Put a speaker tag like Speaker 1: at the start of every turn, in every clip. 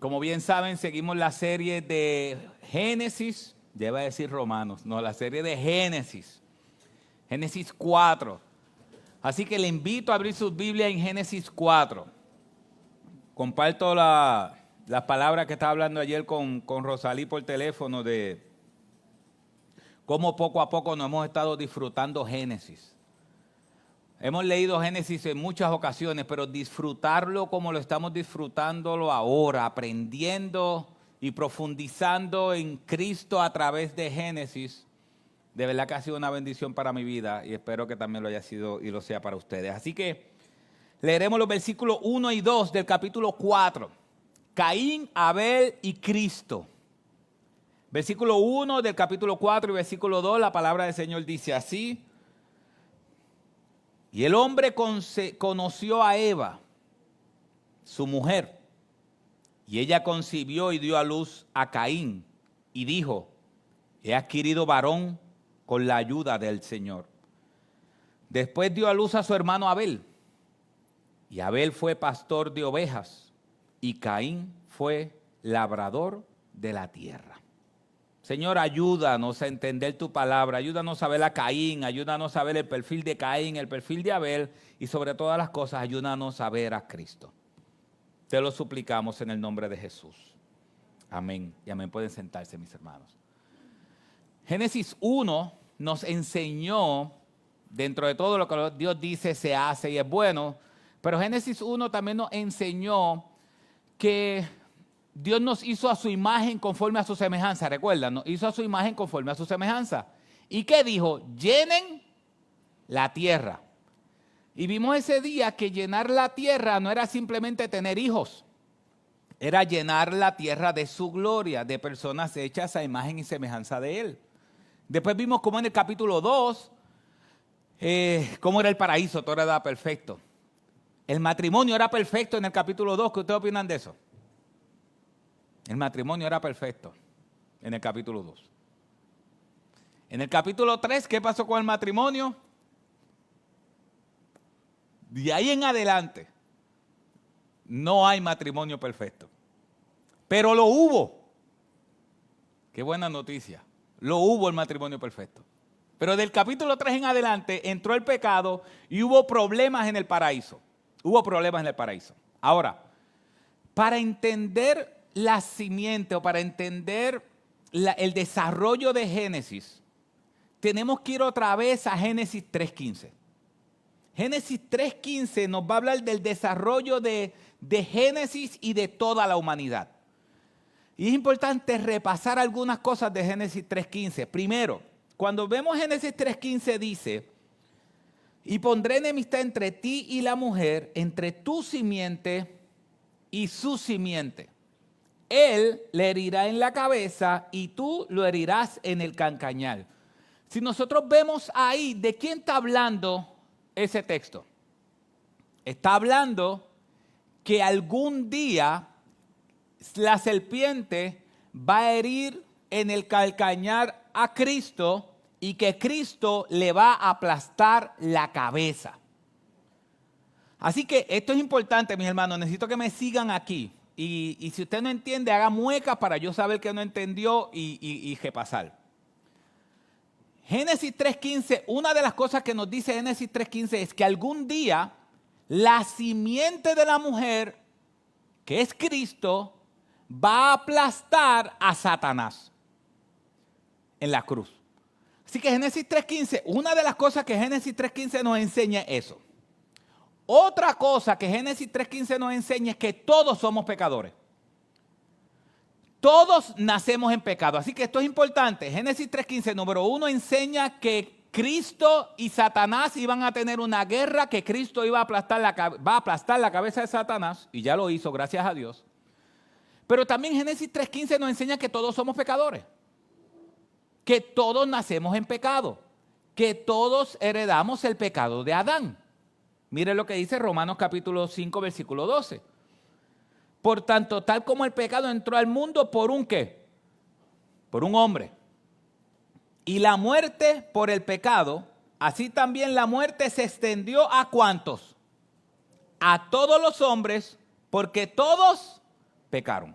Speaker 1: Como bien saben, seguimos la serie de Génesis, ya iba a decir Romanos, no, la serie de Génesis, Génesis 4. Así que le invito a abrir sus Biblias en Génesis 4. Comparto las palabras que estaba hablando ayer con Rosalí por teléfono de cómo poco a poco nos hemos estado disfrutando Génesis. Hemos leído Génesis en muchas ocasiones, pero disfrutarlo como lo estamos disfrutándolo ahora, aprendiendo y profundizando en Cristo a través de Génesis, de verdad que ha sido una bendición para mi vida y espero que también lo haya sido y lo sea para ustedes. Así que leeremos los versículos 1 y 2 del capítulo 4. Caín, Abel y Cristo. Versículo 1 del capítulo 4 y versículo 2, la palabra del Señor dice así. Y el hombre conoció a Eva, su mujer, y ella concibió y dio a luz a Caín, y dijo, he adquirido varón con la ayuda del Señor. Después dio a luz a su hermano Abel, y Abel fue pastor de ovejas, y Caín fue labrador de la tierra. Señor, ayúdanos a entender tu palabra, ayúdanos a ver a Caín, ayúdanos a ver el perfil de Caín, el perfil de Abel y sobre todas las cosas, ayúdanos a ver a Cristo. Te lo suplicamos en el nombre de Jesús. Amén. Y amén. Pueden sentarse, mis hermanos. Génesis 1 nos enseñó, dentro de todo lo que Dios dice, se hace y es bueno, pero Génesis 1 también nos enseñó que Dios nos hizo a su imagen conforme a su semejanza. ¿Recuerdan? Nos hizo a su imagen conforme a su semejanza. ¿Y qué dijo? Llenen la tierra. Y vimos ese día que llenar la tierra no era simplemente tener hijos. Era llenar la tierra de su gloria, de personas hechas a imagen y semejanza de Él. Después vimos cómo en el capítulo 2, cómo era el paraíso, todo era perfecto. El matrimonio era perfecto en el capítulo 2. ¿Qué ustedes opinan de eso? El matrimonio era perfecto en el capítulo 2. En el capítulo 3, ¿qué pasó con el matrimonio? De ahí en adelante, no hay matrimonio perfecto. Pero lo hubo. Qué buena noticia. Lo hubo el matrimonio perfecto. Pero del capítulo 3 en adelante entró el pecado y hubo problemas en el paraíso. Hubo problemas en el paraíso. Ahora, para entender la simiente o para entender el desarrollo de Génesis, tenemos que ir otra vez a Génesis 3.15. Génesis 3.15 nos va a hablar del desarrollo de Génesis y de toda la humanidad. Y es importante repasar algunas cosas de Génesis 3.15. Primero, cuando vemos Génesis 3.15 dice, y pondré enemistad entre ti y la mujer, entre tu simiente y su simiente. Él le herirá en la cabeza y tú lo herirás en el cancañal. Si nosotros vemos ahí, ¿de quién está hablando ese texto? Está hablando que algún día la serpiente va a herir en el calcañar a Cristo y que Cristo le va a aplastar la cabeza. Así que esto es importante, mis hermanos. Necesito que me sigan aquí. Y si usted no entiende, haga muecas para yo saber que no entendió y repasar. Génesis 3.15, una de las cosas que nos dice Génesis 3.15 es que algún día la simiente de la mujer, que es Cristo, va a aplastar a Satanás en la cruz. Así que Génesis 3.15, una de las cosas que Génesis 3.15 nos enseña es eso. Otra cosa que Génesis 3.15 nos enseña es que todos somos pecadores. Todos nacemos en pecado. Así que esto es importante. Génesis 3.15, número 1, enseña que Cristo y Satanás iban a tener una guerra, que Cristo va a aplastar la cabeza de Satanás, y ya lo hizo, gracias a Dios. Pero también Génesis 3.15 nos enseña que todos somos pecadores. Que todos nacemos en pecado. Que todos heredamos el pecado de Adán. Mire lo que dice Romanos capítulo 5, versículo 12. Por tanto, tal como el pecado entró al mundo, ¿por un qué? Por un hombre. Y la muerte por el pecado, así también la muerte se extendió ¿a cuántos? A todos los hombres, porque todos pecaron.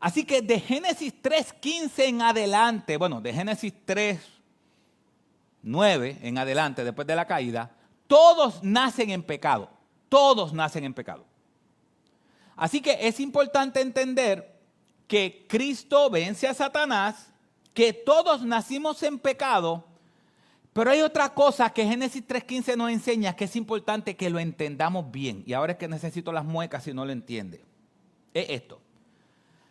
Speaker 1: Así que de Génesis 3:15 en adelante, bueno, de Génesis 3:9 en adelante, después de la caída, todos nacen en pecado. Todos nacen en pecado. Así que es importante entender que Cristo vence a Satanás, que todos nacimos en pecado, pero hay otra cosa que Génesis 3:15 nos enseña que es importante que lo entendamos bien. Y ahora es que necesito las muecas si no lo entiende. Es esto.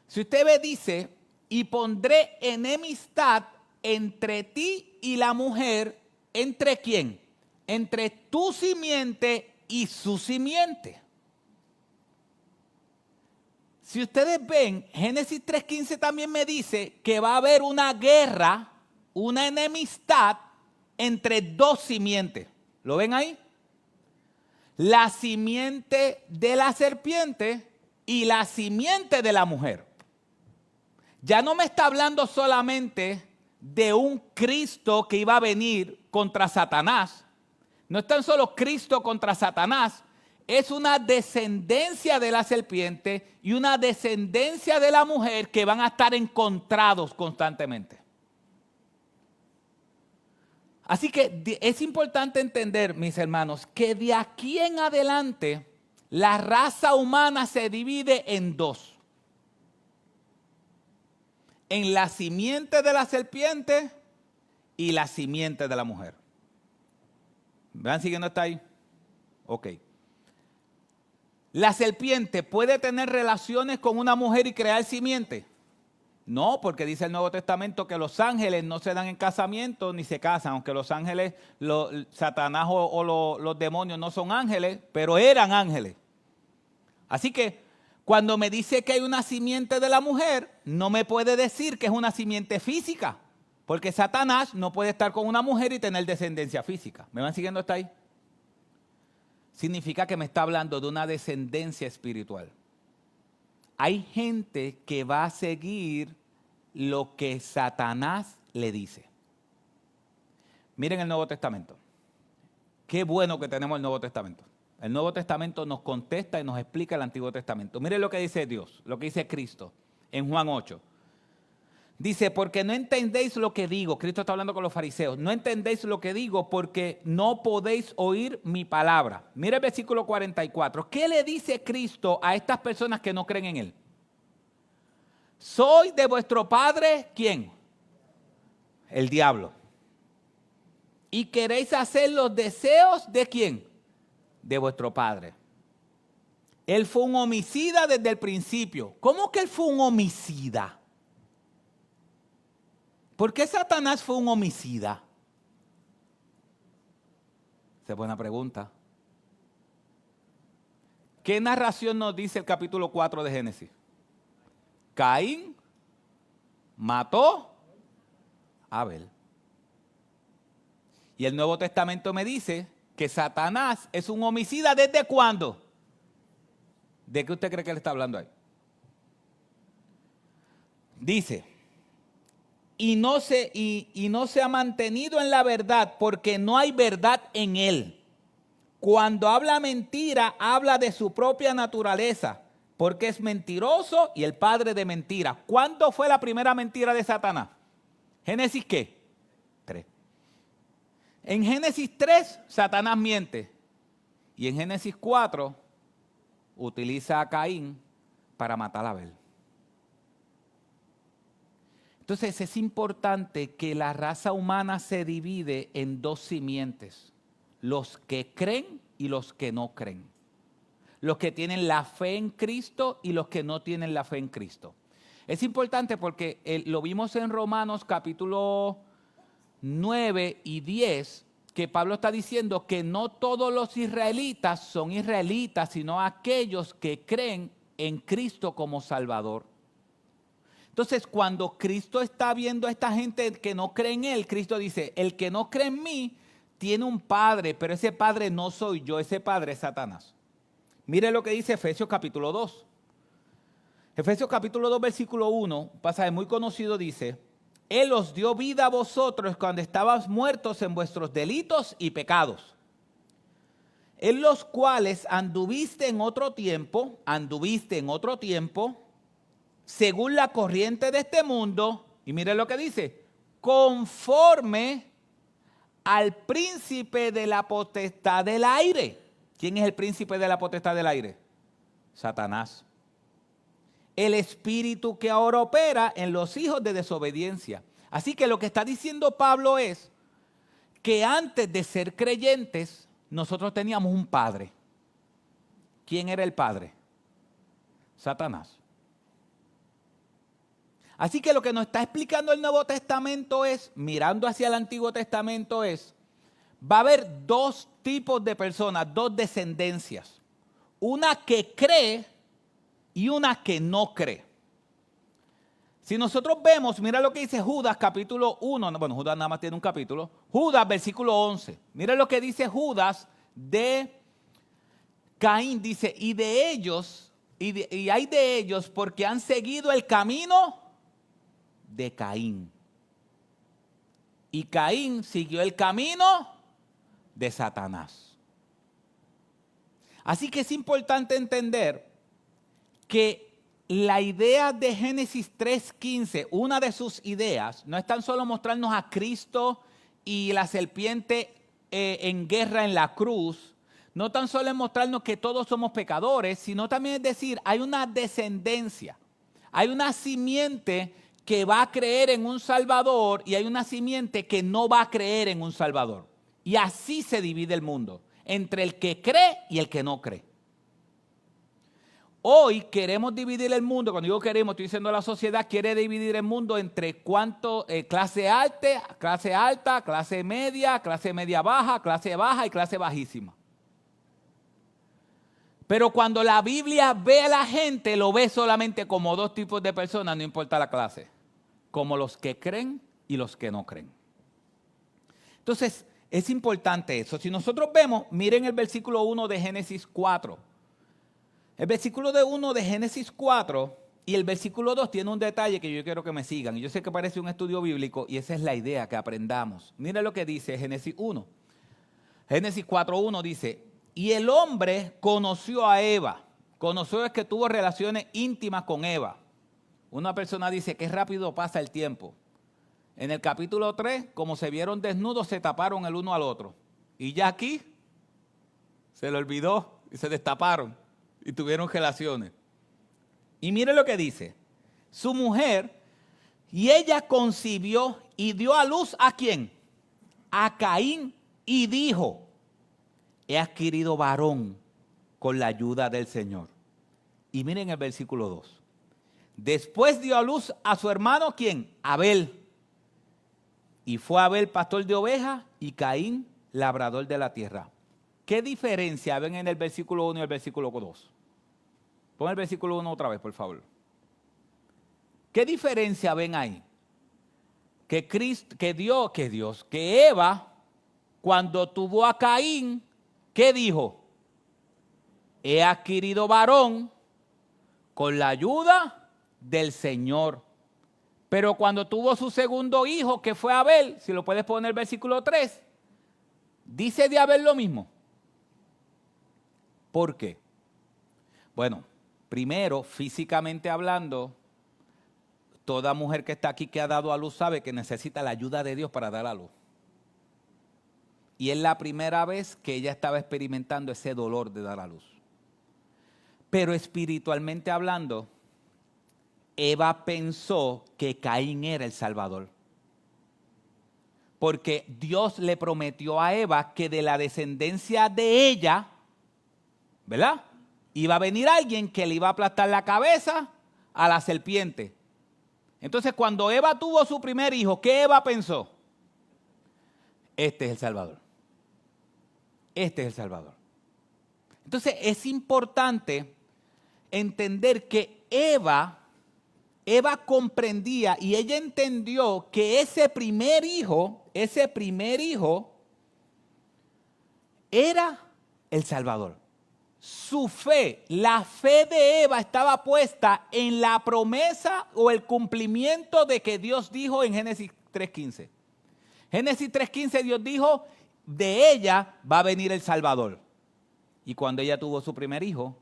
Speaker 1: Si usted ve, dice, y pondré enemistad entre ti y la mujer, ¿entre quién? Entre tu simiente y su simiente. Si ustedes ven, Génesis 3:15 también me dice que va a haber una guerra, una enemistad entre dos simientes. ¿Lo ven ahí? La simiente de la serpiente y la simiente de la mujer. Ya no me está hablando solamente de un Cristo que iba a venir contra Satanás. No es tan solo Cristo contra Satanás, es una descendencia de la serpiente y una descendencia de la mujer que van a estar encontrados constantemente. Así que es importante entender, mis hermanos, que de aquí en adelante la raza humana se divide en dos. En la simiente de la serpiente y la simiente de la mujer. ¿Van siguiendo hasta ahí? Ok. ¿La serpiente puede tener relaciones con una mujer y crear simiente? No, porque dice el Nuevo Testamento que los ángeles no se dan en casamiento ni se casan, aunque los ángeles, Satanás o los demonios no son ángeles, pero eran ángeles. Así que cuando me dice que hay una simiente de la mujer, no me puede decir que es una simiente física, porque Satanás no puede estar con una mujer y tener descendencia física. ¿Me van siguiendo hasta ahí? Significa que me está hablando de una descendencia espiritual. Hay gente que va a seguir lo que Satanás le dice. Miren el Nuevo Testamento. Qué bueno que tenemos el Nuevo Testamento. El Nuevo Testamento nos contesta y nos explica el Antiguo Testamento. Miren lo que dice Dios, lo que dice Cristo en Juan 8. Dice, porque no entendéis lo que digo. Cristo está hablando con los fariseos. No entendéis lo que digo porque no podéis oír mi palabra. Mire el versículo 44. ¿Qué le dice Cristo a estas personas que no creen en Él? Soy de vuestro padre, ¿quién? El diablo. Y queréis hacer los deseos de ¿quién? De vuestro padre. Él fue un homicida desde el principio. ¿Cómo que él fue un homicida? ¿Por qué Satanás fue un homicida? Esa es buena pregunta. ¿Qué narración nos dice el capítulo 4 de Génesis? Caín mató a Abel. Y el Nuevo Testamento me dice que Satanás es un homicida ¿desde cuándo? ¿De qué usted cree que él está hablando ahí? Dice, y no se ha mantenido en la verdad porque no hay verdad en él. Cuando habla mentira, habla de su propia naturaleza, porque es mentiroso y el padre de mentira. ¿Cuándo fue la primera mentira de Satanás? ¿Génesis qué? 3. En Génesis 3, Satanás miente. Y en Génesis 4, utiliza a Caín para matar a Abel. Entonces es importante que la raza humana se divide en dos simientes. Los que creen y los que no creen. Los que tienen la fe en Cristo y los que no tienen la fe en Cristo. Es importante porque lo vimos en Romanos capítulo 9 y 10, que Pablo está diciendo que no todos los israelitas son israelitas, sino aquellos que creen en Cristo como Salvador. Entonces, cuando Cristo está viendo a esta gente que no cree en Él, Cristo dice, el que no cree en mí tiene un padre, pero ese padre no soy yo, ese padre es Satanás. Mire lo que dice Efesios capítulo 2. Efesios capítulo 2, versículo 1, un pasaje muy conocido, dice, Él os dio vida a vosotros cuando estabais muertos en vuestros delitos y pecados, en los cuales anduviste en otro tiempo, según la corriente de este mundo, y mire lo que dice, conforme al príncipe de la potestad del aire. ¿Quién es el príncipe de la potestad del aire? Satanás. El espíritu que ahora opera en los hijos de desobediencia. Así que lo que está diciendo Pablo es que antes de ser creyentes, nosotros teníamos un padre. ¿Quién era el padre? Satanás. Así que lo que nos está explicando el Nuevo Testamento es, mirando hacia el Antiguo Testamento es, va a haber dos tipos de personas, dos descendencias. Una que cree y una que no cree. Si nosotros vemos, mira lo que dice Judas capítulo 1, bueno, Judas nada más tiene un capítulo, Judas versículo 11. Mira lo que dice Judas de Caín, dice, y de ellos, y hay de ellos porque han seguido el camino de Caín. Y Caín siguió el camino de Satanás. Así que es importante entender que la idea de Génesis 3:15, una de sus ideas, no es tan solo mostrarnos a Cristo y la serpiente en guerra en la cruz, no tan solo es mostrarnos que todos somos pecadores, sino también es decir, hay una descendencia, hay una simiente que va a creer en un Salvador y hay una simiente que no va a creer en un Salvador. Y así se divide el mundo, entre el que cree y el que no cree. Hoy queremos dividir el mundo, cuando digo queremos, estoy diciendo la sociedad quiere dividir el mundo entre clase alta, clase media baja, clase baja y clase bajísima. Pero cuando la Biblia ve a la gente, lo ve solamente como dos tipos de personas, no importa la clase, como los que creen y los que no creen. Entonces, es importante eso. Si nosotros vemos, miren el versículo 1 de Génesis 4. El versículo 1 de Génesis 4 y el versículo 2 tiene un detalle que yo quiero que me sigan. Y yo sé que parece un estudio bíblico y esa es la idea, que aprendamos. Mira lo que dice Génesis 1. Génesis 4:1 dice, y el hombre conoció a Eva. Conoció es que tuvo relaciones íntimas con Eva. Una persona dice que rápido pasa el tiempo. En el capítulo 3, como se vieron desnudos, se taparon el uno al otro. Y ya aquí se le olvidó y se destaparon y tuvieron relaciones. Y mire lo que dice. Su mujer, y ella concibió y dio a luz ¿a quién? A Caín, y dijo, he adquirido varón con la ayuda del Señor. Y miren el versículo 2. Después dio a luz a su hermano, ¿quién? Abel. Y fue Abel pastor de ovejas y Caín labrador de la tierra. ¿Qué diferencia ven en el versículo 1 y el versículo 2? Pon el versículo 1 otra vez, por favor. ¿Qué diferencia ven ahí? Que Eva, cuando tuvo a Caín, ¿qué dijo? He adquirido varón con la ayuda del Señor. Pero cuando tuvo su segundo hijo, que fue Abel, si lo puedes poner en el versículo 3, dice de Abel lo mismo. ¿Por qué? Bueno, primero, físicamente hablando, toda mujer que está aquí que ha dado a luz sabe que necesita la ayuda de Dios para dar a luz. Y es la primera vez que ella estaba experimentando ese dolor de dar a luz. Pero espiritualmente hablando, Eva pensó que Caín era el Salvador. Porque Dios le prometió a Eva que de la descendencia de ella, ¿verdad? Iba a venir alguien que le iba a aplastar la cabeza a la serpiente. Entonces, cuando Eva tuvo su primer hijo, ¿qué Eva pensó? Este es el Salvador. Este es el Salvador. Entonces, es importante entender que Eva comprendía y ella entendió que ese primer hijo era el Salvador. Su fe, la fe de Eva estaba puesta en la promesa o el cumplimiento de que Dios dijo en Génesis 3:15. Génesis 3:15 Dios dijo, de ella va a venir el Salvador. Y cuando ella tuvo su primer hijo,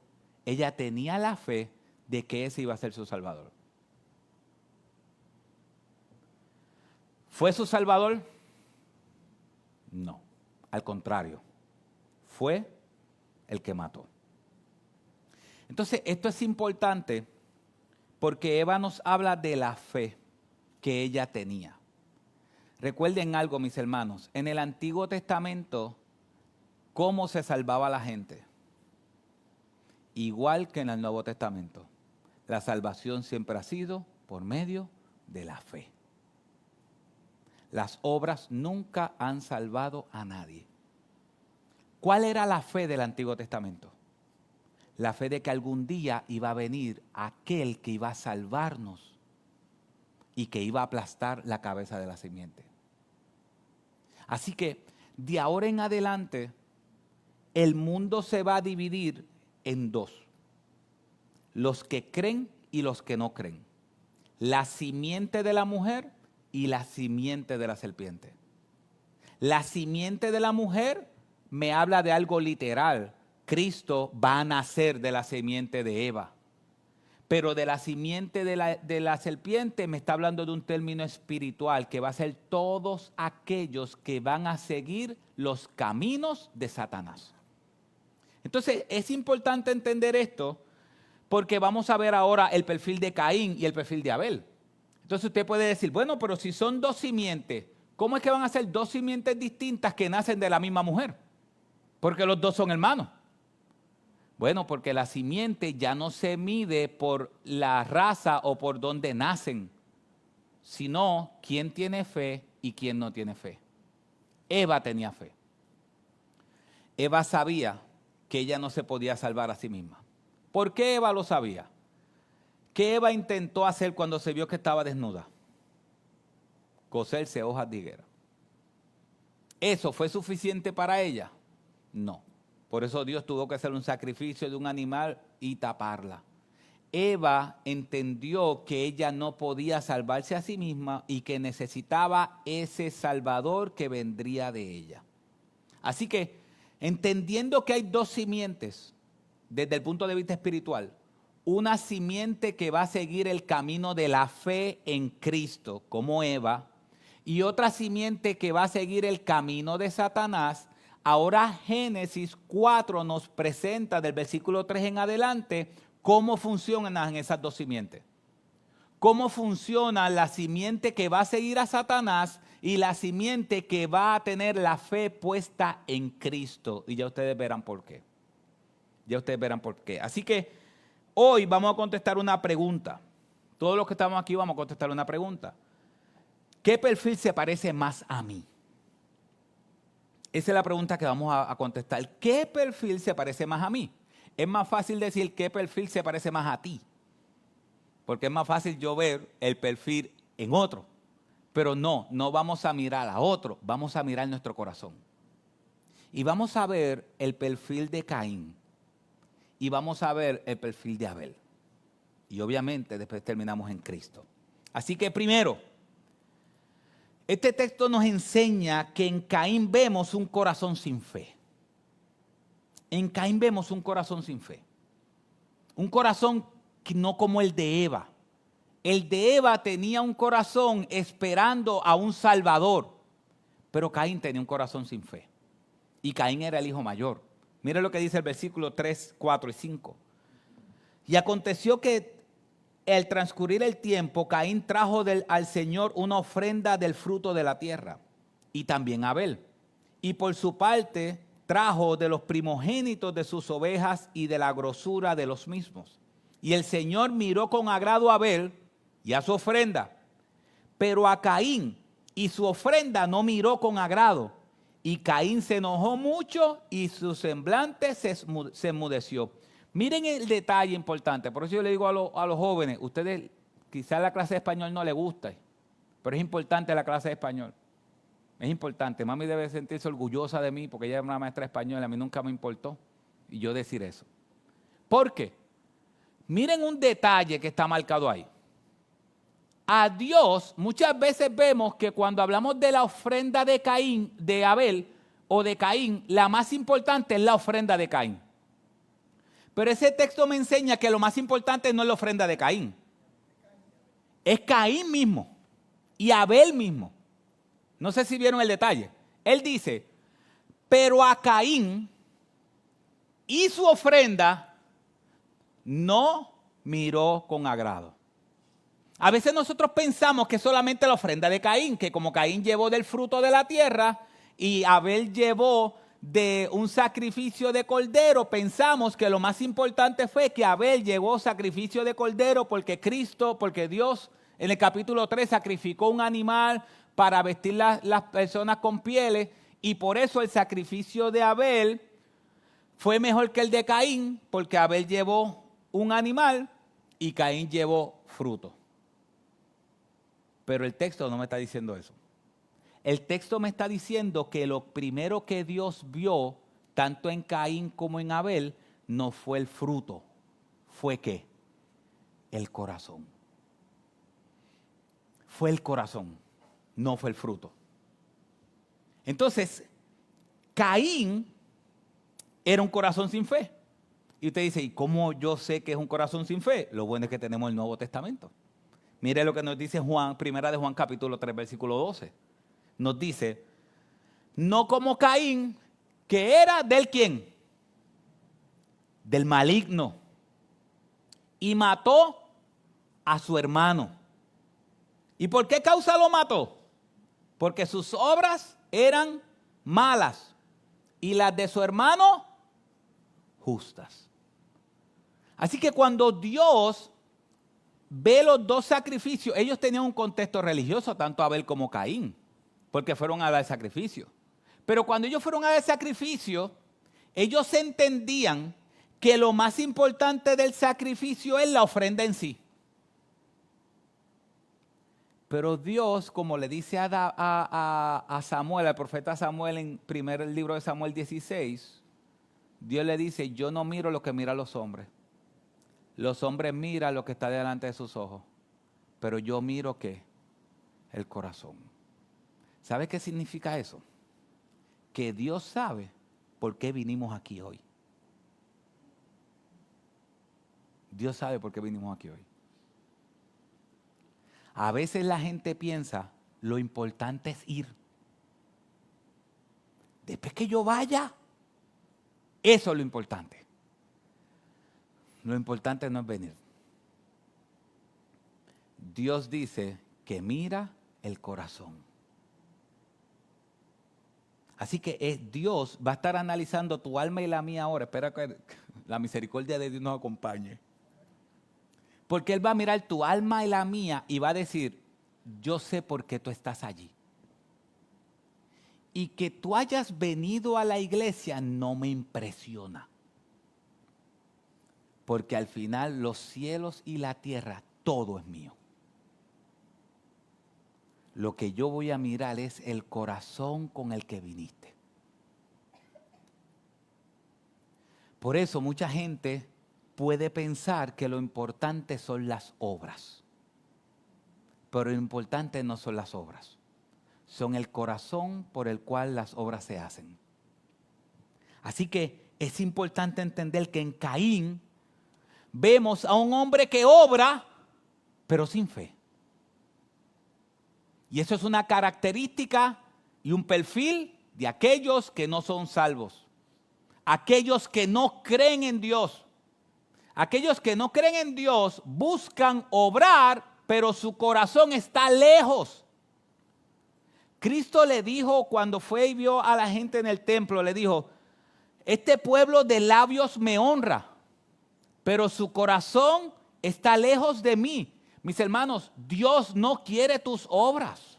Speaker 1: ella tenía la fe de que ese iba a ser su Salvador. ¿Fue su salvador? No, al contrario, fue el que mató. Entonces, esto es importante porque Eva nos habla de la fe que ella tenía. Recuerden algo, mis hermanos, en el Antiguo Testamento, ¿cómo se salvaba la gente? Igual que en el Nuevo Testamento. La salvación siempre ha sido por medio de la fe. Las obras nunca han salvado a nadie. ¿Cuál era la fe del Antiguo Testamento? La fe de que algún día iba a venir aquel que iba a salvarnos y que iba a aplastar la cabeza de la simiente. Así que de ahora en adelante el mundo se va a dividir en dos: los que creen y los que no creen. La simiente de la mujer y la simiente de la serpiente. La simiente de la mujer me habla de algo literal. Cristo va a nacer de la simiente de Eva. Pero de la simiente de la serpiente me está hablando de un término espiritual, que va a ser todos aquellos que van a seguir los caminos de Satanás. Entonces es importante entender esto, porque vamos a ver ahora el perfil de Caín y el perfil de Abel. Entonces usted puede decir, bueno, pero si son dos simientes, ¿cómo es que van a ser dos simientes distintas que nacen de la misma mujer? Porque los dos son hermanos. Bueno, porque la simiente ya no se mide por la raza o por dónde nacen, sino quién tiene fe y quién no tiene fe. Eva tenía fe. Eva sabía que ella no se podía salvar a sí misma. ¿Por qué Eva lo sabía? ¿Qué Eva intentó hacer cuando se vio que estaba desnuda? Coserse hojas de higuera. ¿Eso fue suficiente para ella? No. Por eso Dios tuvo que hacer un sacrificio de un animal y taparla. Eva entendió que ella no podía salvarse a sí misma y que necesitaba ese Salvador que vendría de ella. Así que, entendiendo que hay dos simientes desde el punto de vista espiritual, una simiente que va a seguir el camino de la fe en Cristo, como Eva, y otra simiente que va a seguir el camino de Satanás. Ahora Génesis 4 nos presenta del versículo 3 en adelante cómo funcionan esas dos simientes. Cómo funciona la simiente que va a seguir a Satanás y la simiente que va a tener la fe puesta en Cristo. Y ya ustedes verán por qué. Ya ustedes verán por qué. Así que hoy vamos a contestar una pregunta. Todos los que estamos aquí vamos a contestar una pregunta. ¿Qué perfil se parece más a mí? Esa es la pregunta que vamos a contestar. ¿Qué perfil se parece más a mí? Es más fácil decir qué perfil se parece más a ti. Porque es más fácil yo ver el perfil en otro. Pero no vamos a mirar a otro, vamos a mirar nuestro corazón. Y vamos a ver el perfil de Caín. Y vamos a ver el perfil de Abel. Y obviamente después terminamos en Cristo. Así que primero, este texto nos enseña que en Caín vemos un corazón sin fe. En Caín vemos un corazón sin fe. Un corazón no como el de Eva. El de Eva tenía un corazón esperando a un Salvador. Pero Caín tenía un corazón sin fe. Y Caín era el hijo mayor. Mire lo que dice el versículo 3, 4 y 5. Y aconteció que al transcurrir el tiempo, Caín trajo al Señor una ofrenda del fruto de la tierra, y también Abel. Y por su parte trajo de los primogénitos de sus ovejas y de la grosura de los mismos. Y el Señor miró con agrado a Abel y a su ofrenda, pero a Caín y su ofrenda no miró con agrado. Y Caín se enojó mucho y su semblante se enmudeció. Miren el detalle importante, por eso yo le digo a los jóvenes, ustedes quizás la clase de español no les gusta, pero es importante la clase de español. Es importante, mami debe sentirse orgullosa de mí porque ella es una maestra de español, a mí nunca me importó y yo decir eso. ¿Por qué? Miren un detalle que está marcado ahí. A Dios muchas veces vemos que cuando hablamos de la ofrenda de Caín, de Abel o de Caín, la más importante es la ofrenda de Caín. Pero ese texto me enseña que lo más importante no es la ofrenda de Caín. Es Caín mismo y Abel mismo. No sé si vieron el detalle. Él dice, pero a Caín y su ofrenda no miró con agrado. A veces nosotros pensamos que solamente la ofrenda de Caín, que como Caín llevó del fruto de la tierra y Abel llevó de un sacrificio de cordero, pensamos que lo más importante fue que Abel llevó sacrificio de cordero porque Dios en el capítulo 3 sacrificó un animal para vestir las personas con pieles, y por eso el sacrificio de Abel fue mejor que el de Caín, porque Abel llevó un animal y Caín llevó fruto. Pero el texto no me está diciendo eso. El texto me está diciendo que lo primero que Dios vio, tanto en Caín como en Abel, no fue el fruto. ¿Fue qué? El corazón. Fue el corazón, no fue el fruto. Entonces, Caín era un corazón sin fe. Y usted dice, ¿y cómo yo sé que es un corazón sin fe? Lo bueno es que tenemos el Nuevo Testamento. Mire lo que nos dice Juan, primera de Juan capítulo 3, versículo 12. Nos dice, no como Caín, que era del ¿quién? Del maligno. Y mató a su hermano. ¿Y por qué causa lo mató? Porque sus obras eran malas y las de su hermano justas. Así que cuando Dios ve los dos sacrificios, ellos tenían un contexto religioso, tanto Abel como Caín, porque fueron a dar sacrificio. Pero cuando ellos fueron a dar sacrificio, ellos entendían que lo más importante del sacrificio es la ofrenda en sí. Pero Dios, como le dice a Samuel, al profeta Samuel en el libro de Samuel 16, Dios le dice, yo no miro lo que miran los hombres. Los hombres miran lo que está delante de sus ojos. Pero yo miro ¿qué? El corazón. ¿Sabe qué significa eso? Que Dios sabe por qué vinimos aquí hoy. Dios sabe por qué vinimos aquí hoy. A veces la gente piensa, lo importante es ir. Después que yo vaya, eso es lo importante. Lo importante no es venir. Dios dice que mira el corazón. Así que Dios va a estar analizando tu alma y la mía ahora. Espera que la misericordia de Dios nos acompañe. Porque Él va a mirar tu alma y la mía y va a decir, yo sé por qué tú estás allí. Y que tú hayas venido a la iglesia no me impresiona. Porque al final los cielos y la tierra, todo es mío. Lo que yo voy a mirar es el corazón con el que viniste. Por eso mucha gente puede pensar que lo importante son las obras. Pero lo importante no son las obras. Son el corazón por el cual las obras se hacen. Así que es importante entender que en Caín vemos a un hombre que obra, pero sin fe. Y eso es una característica y un perfil de aquellos que no son salvos. Aquellos que no creen en Dios. Aquellos que no creen en Dios buscan obrar, pero su corazón está lejos. Cristo le dijo cuando fue y vio a la gente en el templo, le dijo, este pueblo de labios me honra, pero su corazón está lejos de mí. Mis hermanos, Dios no quiere tus obras.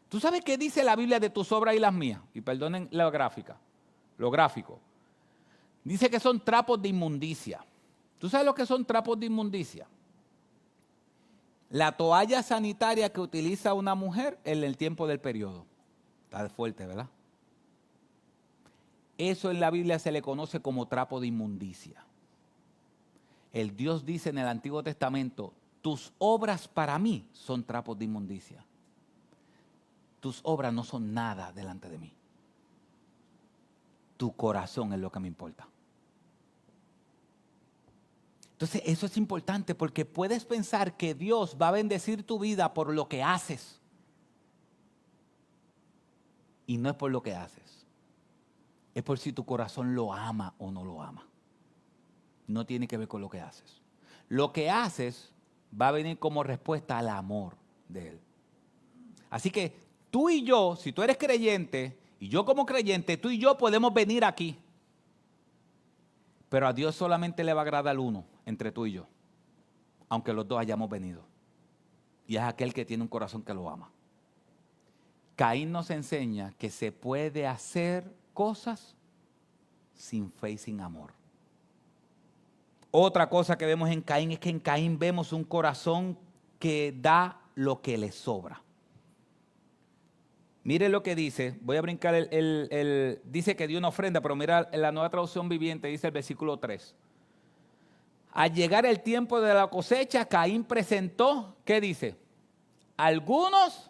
Speaker 1: ¿Tú sabes qué dice la Biblia de tus obras y las mías? Y perdonen lo gráfico. Dice que son trapos de inmundicia. ¿Tú sabes lo que son trapos de inmundicia? La toalla sanitaria que utiliza una mujer en el tiempo del periodo. Está fuerte, ¿verdad? Eso en la Biblia se le conoce como trapo de inmundicia. El Dios dice en el Antiguo Testamento, tus obras para mí son trapos de inmundicia. Tus obras no son nada delante de mí. Tu corazón es lo que me importa. Entonces eso es importante porque puedes pensar que Dios va a bendecir tu vida por lo que haces. Y no es por lo que haces. Es por si tu corazón lo ama o no lo ama. No tiene que ver con lo que haces. Lo que haces va a venir como respuesta al amor de Él. Así que tú y yo, si tú eres creyente y yo como creyente, tú y yo podemos venir aquí. Pero a Dios solamente le va a agradar uno entre tú y yo, aunque los dos hayamos venido. Y es aquel que tiene un corazón que lo ama. Caín nos enseña que se puede hacer cosas sin fe y sin amor. Otra cosa que vemos en Caín es que en Caín vemos un corazón que da lo que le sobra. Mire lo que dice, voy a brincar dice que dio una ofrenda, pero mira en la Nueva Traducción Viviente, dice el versículo 3. Al llegar el tiempo de la cosecha, Caín presentó, ¿qué dice? Algunos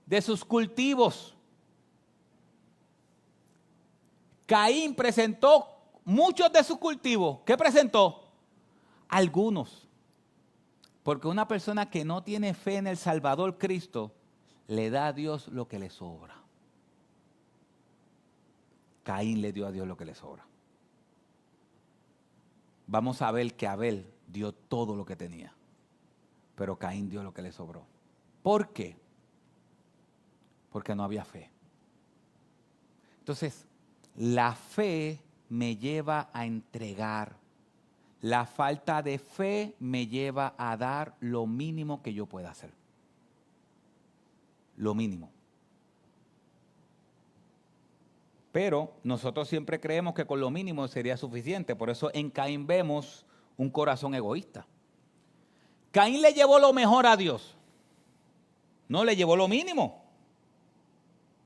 Speaker 1: de sus cultivos. Caín presentó muchos de sus cultivos. ¿Qué presentó? Algunos. Porque una persona que no tiene fe en el Salvador Cristo, le da a Dios lo que le sobra. Caín le dio a Dios lo que le sobra. Vamos a ver que Abel dio todo lo que tenía, pero Caín dio lo que le sobró. ¿Por qué? Porque no había fe. Entonces, la fe me lleva a entregar. La falta de fe me lleva a dar lo mínimo que yo pueda hacer. Lo mínimo. Pero nosotros siempre creemos que con lo mínimo sería suficiente. Por eso en Caín vemos un corazón egoísta. Caín le llevó lo mejor a Dios. No, le llevó lo mínimo.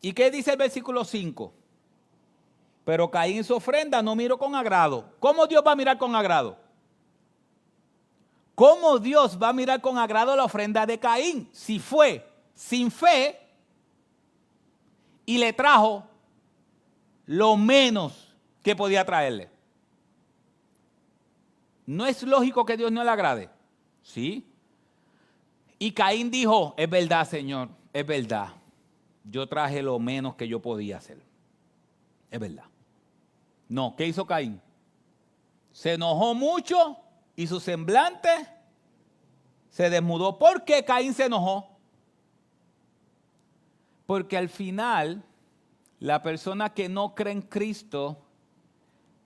Speaker 1: ¿Y qué dice el versículo 5? Pero Caín su ofrenda no miró con agrado. ¿Cómo Dios va a mirar con agrado? ¿Cómo Dios va a mirar con agrado la ofrenda de Caín? Si fue sin fe y le trajo lo menos que podía traerle. ¿No es lógico que Dios no le agrade? Sí. Y Caín dijo, es verdad, Señor, es verdad. Yo traje lo menos que yo podía hacer. Es verdad. No, ¿qué hizo Caín? Se enojó mucho y su semblante se desmudó. ¿Por qué Caín se enojó? Porque al final, la persona que no cree en Cristo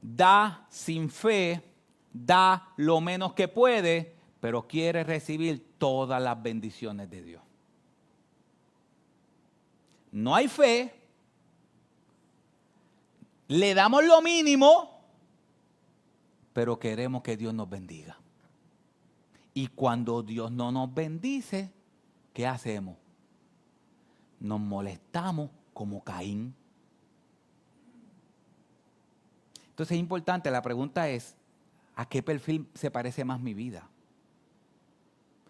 Speaker 1: da sin fe, da lo menos que puede, pero quiere recibir todas las bendiciones de Dios. No hay fe, le damos lo mínimo, pero queremos que Dios nos bendiga. Y cuando Dios no nos bendice, ¿qué hacemos? Nos molestamos como Caín. Entonces es importante, la pregunta es, ¿a qué perfil se parece más mi vida?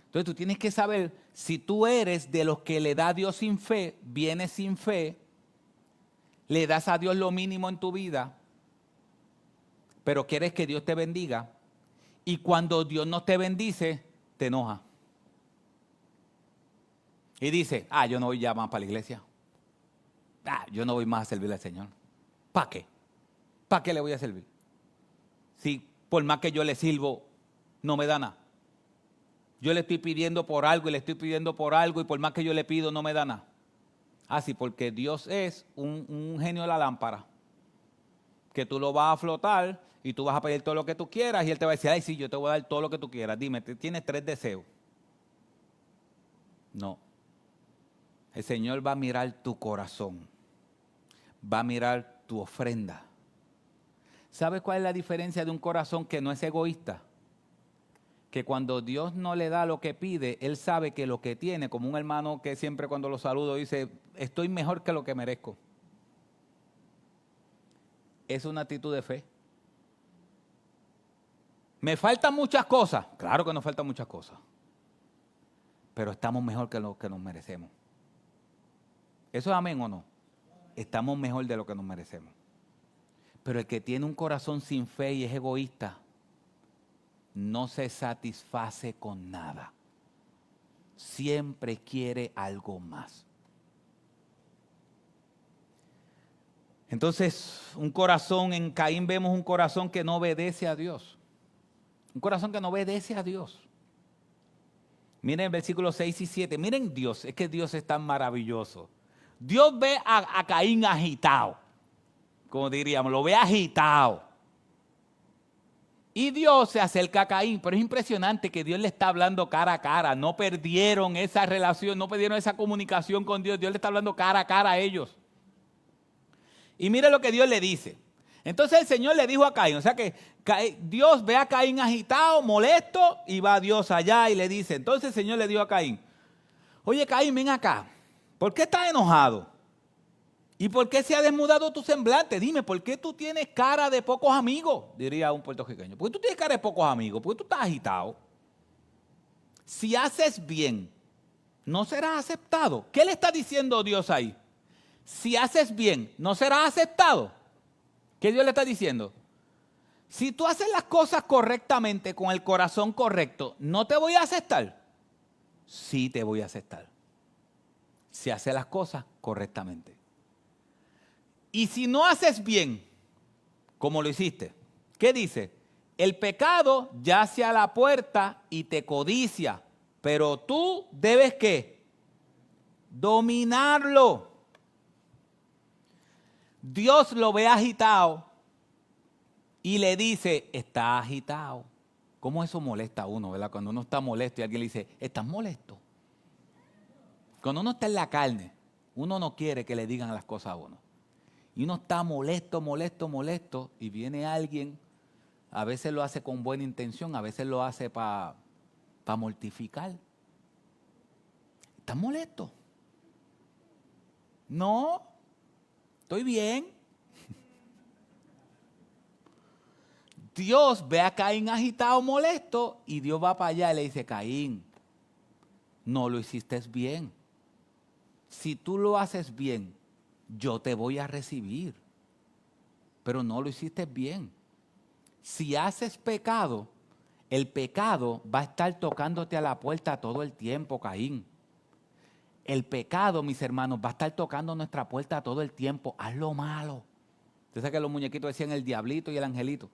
Speaker 1: Entonces tú tienes que saber si tú eres de los que le da a Dios sin fe, vienes sin fe, le das a Dios lo mínimo en tu vida, pero quieres que Dios te bendiga, y cuando Dios no te bendice, te enoja. Y dice, yo no voy ya más para la iglesia. Yo no voy más a servirle al Señor. ¿Para qué? ¿Para qué le voy a servir? Si por más que yo le sirvo, no me da nada. Yo le estoy pidiendo por algo y le estoy pidiendo por algo y por más que yo le pido, no me da nada. Sí, porque Dios es un genio de la lámpara. Que tú lo vas a flotar y tú vas a pedir todo lo que tú quieras y Él te va a decir, sí, yo te voy a dar todo lo que tú quieras. Dime, ¿tienes 3 deseos? No. El Señor va a mirar tu corazón. Va a mirar tu ofrenda. ¿Sabes cuál es la diferencia de un corazón que no es egoísta? Que cuando Dios no le da lo que pide, Él sabe que lo que tiene, como un hermano que siempre cuando lo saludo dice, estoy mejor que lo que merezco. Es una actitud de fe. ¿Me faltan muchas cosas? Claro que nos faltan muchas cosas. Pero estamos mejor que lo que nos merecemos. ¿Eso es amén o no? Estamos mejor de lo que nos merecemos. Pero el que tiene un corazón sin fe y es egoísta, no se satisface con nada. Siempre quiere algo más. Entonces, un corazón, en Caín vemos un corazón que no obedece a Dios. Un corazón que no obedece a Dios. Miren el versículo 6 y 7. Miren Dios, es que Dios es tan maravilloso. Dios ve a Caín agitado, como diríamos, lo ve agitado. Y Dios se acerca a Caín, pero es impresionante que Dios le está hablando cara a cara. No perdieron esa relación, no perdieron esa comunicación con Dios. Dios le está hablando cara a cara a ellos. Y mire lo que Dios le dice. Entonces el Señor le dijo a Caín, o sea que Dios ve a Caín agitado, molesto, y va Dios allá y le dice, entonces el Señor le dijo a Caín, oye Caín, ven acá, ¿por qué estás enojado? ¿Y por qué se ha desmudado tu semblante? Dime, ¿por qué tú tienes cara de pocos amigos? Diría un puertorriqueño. ¿Por qué tú tienes cara de pocos amigos? ¿Por qué tú estás agitado? Si haces bien, no serás aceptado. ¿Qué le está diciendo Dios ahí? Si haces bien, ¿no serás aceptado? ¿Qué Dios le está diciendo? Si tú haces las cosas correctamente, con el corazón correcto, ¿no te voy a aceptar? Sí te voy a aceptar. Si haces las cosas correctamente. Y si no haces bien, como lo hiciste, ¿qué dice? El pecado yace a la puerta y te codicia, pero tú debes ¿qué? Dominarlo. Dios lo ve agitado y le dice, está agitado. ¿Cómo eso molesta a uno, verdad? Cuando uno está molesto y alguien le dice, ¿estás molesto? Cuando uno está en la carne, uno no quiere que le digan las cosas a uno. Y uno está molesto, y viene alguien, a veces lo hace con buena intención, a veces lo hace para mortificar. ¿Estás molesto? No, estoy bien. Dios ve a Caín agitado, molesto, y Dios va para allá y le dice, Caín, no lo hiciste bien. Si tú lo haces bien, yo te voy a recibir. Pero no lo hiciste bien. Si haces pecado, el pecado va a estar tocándote a la puerta todo el tiempo, Caín. El pecado, mis hermanos, va a estar tocando nuestra puerta todo el tiempo. Haz lo malo. Usted sabe que los muñequitos decían el diablito y el angelito.